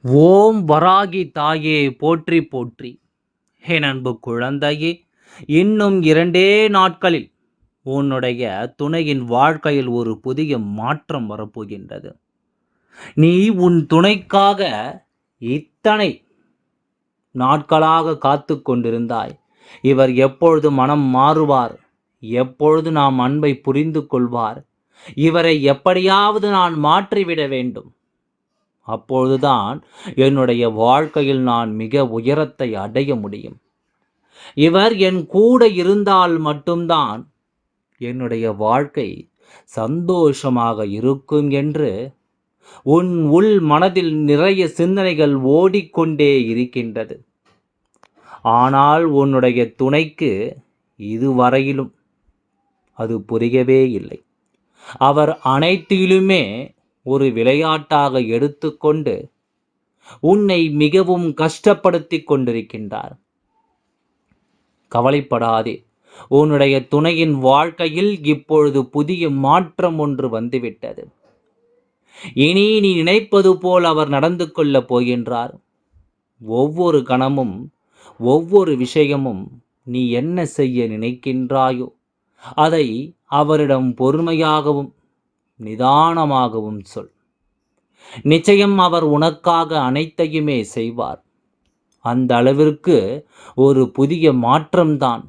ஓம் வராகி தாயே போற்றி போற்றி. என் அன்பு குழந்தையே, இன்னும் 2 நாட்களில் உன்னுடைய துணையின் வாழ்க்கையில் ஒரு புதிய மாற்றம் வரப்போகின்றது. நீ உன் துணைக்காக இத்தனை நாட்களாக காத்து கொண்டிருந்தாய். இவர் எப்பொழுது மனம் மாறுவார், எப்பொழுது நாம் அன்பை புரிந்து கொள்வார், இவரை எப்படியாவது நான் மாற்றிவிட வேண்டும், அப்பொழுதுதான் என்னுடைய வாழ்க்கையில் நான் மிக உயரத்தை அடைய முடியும். இவர் என் கூட இருந்தால் மட்டும்தான் என்னுடைய வாழ்க்கை சந்தோஷமாக இருக்கும் என்று உன் உள் மனதில் நிறைய சிந்தனைகள் ஓடிக்கொண்டே இருக்கின்றது. ஆனால் உன்னுடைய துணைக்கு இதுவரையிலும் அது புரியவே இல்லை. அவர் அனைத்திலுமே ஒரு விளையாட்டாக எடுத்துக்கொண்டு உன்னை மிகவும் கஷ்டப்படுத்தி கொண்டிருக்கின்றார். கவலைப்படாதே, உன்னுடைய துணையின் வாழ்க்கையில் இப்பொழுது புதிய மாற்றம் ஒன்று வந்துவிட்டது. இனி நீ நினைப்பது போல் அவர் நடந்து கொள்ளப் போகின்றார். ஒவ்வொரு கணமும் ஒவ்வொரு விஷயமும் நீ என்ன செய்ய நினைக்கின்றாயோ அதை அவரிடம் பொறுமையாகவும் நிதானமாகவும் சொல். நிச்சயம் அவர் உனக்காக அனைத்தையுமே செய்வார். அந்த அளவிற்கு ஒரு புதிய மாற்றம்தான்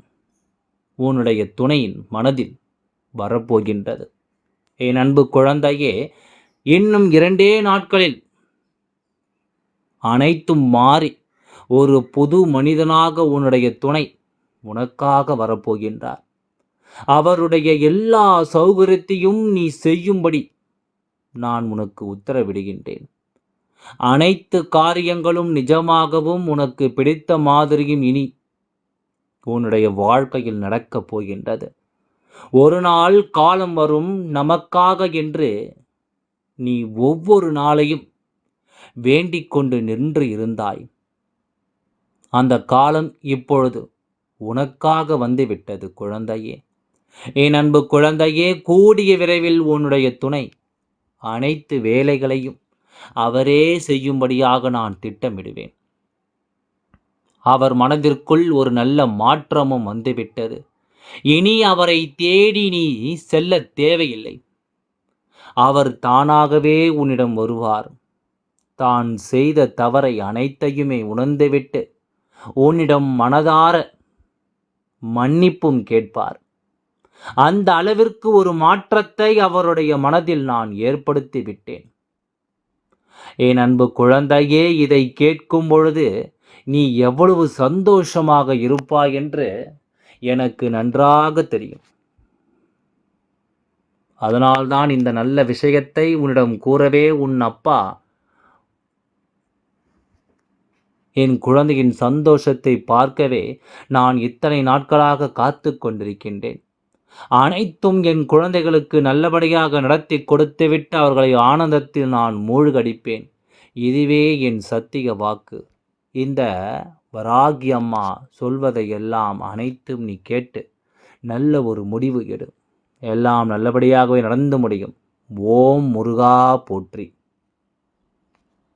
உன்னுடைய துணையின் மனதில் வரப்போகின்றது. என் அன்பு குழந்தையே, இன்னும் 2 நாட்களில் அனைத்தும் மாறி ஒரு புது மனிதனாக உன்னுடைய துணை உனக்காக வரப்போகின்றார். அவருடைய எல்லா சௌகரியத்தையும் நீ செய்யும்படி நான் உனக்கு உத்தரவிடுகின்றேன். அனைத்து காரியங்களும் நிஜமாகவும் உனக்கு பிடித்த மாதிரியும் இனி உன்னுடைய வாழ்க்கையில் நடக்கப் போகின்றது. ஒரு நாள் காலம் வரும் நமக்காக என்று நீ ஒவ்வொரு நாளையும் வேண்டிக் கொண்டு நின்று இருந்தாய். அந்த காலம் இப்பொழுது உனக்காக வந்துவிட்டது குழந்தையே. என் அன்பு குழந்தையே, கூடிய விரைவில் உன்னுடைய துணை அனைத்து வேலைகளையும் அவரே செய்யும்படியாக நான் திட்டமிடுவேன். அவர் மனதிற்குள் ஒரு நல்ல மாற்றமும் வந்துவிட்டது. இனி அவரை தேடி நீ செல்ல தேவையில்லை. அவர் தானாகவே உன்னிடம் வருவார். தான் செய்த தவறை அனைத்தையுமே உணர்ந்துவிட்டு உன்னிடம் மனதார மன்னிப்பும் கேட்பார். அந்த அளவிற்கு ஒரு மாற்றத்தை அவருடைய மனதில் நான் ஏற்படுத்தி விட்டேன். என் அன்பு குழந்தையே, இதை கேட்கும் பொழுது நீ எவ்வளவு சந்தோஷமாக இருப்பாய் என்று எனக்கு நன்றாக தெரியும். அதனால்தான் இந்த நல்ல விஷயத்தை உன்னிடம் கூறவே உன் அப்பா என் குழந்தையின் சந்தோஷத்தை பார்க்கவே நான் இத்தனை நாட்களாக காத்து கொண்டிருக்கின்றேன். அனைத்தும் என் குழந்தைகளுக்கு நல்லபடியாக நடத்தி கொடுத்துவிட்டு அவர்களை ஆனந்தத்தில் நான் மூழ்கடிப்பேன். இதுவே என் சத்திய வாக்கு. இந்த வராகி அம்மா சொல்வதை எல்லாம் அனைத்தும் நீ கேட்டு நல்ல ஒரு முடிவு எடு. எல்லாம் நல்லபடியாகவே நடந்து முடியும். ஓம் முருகா போற்றி.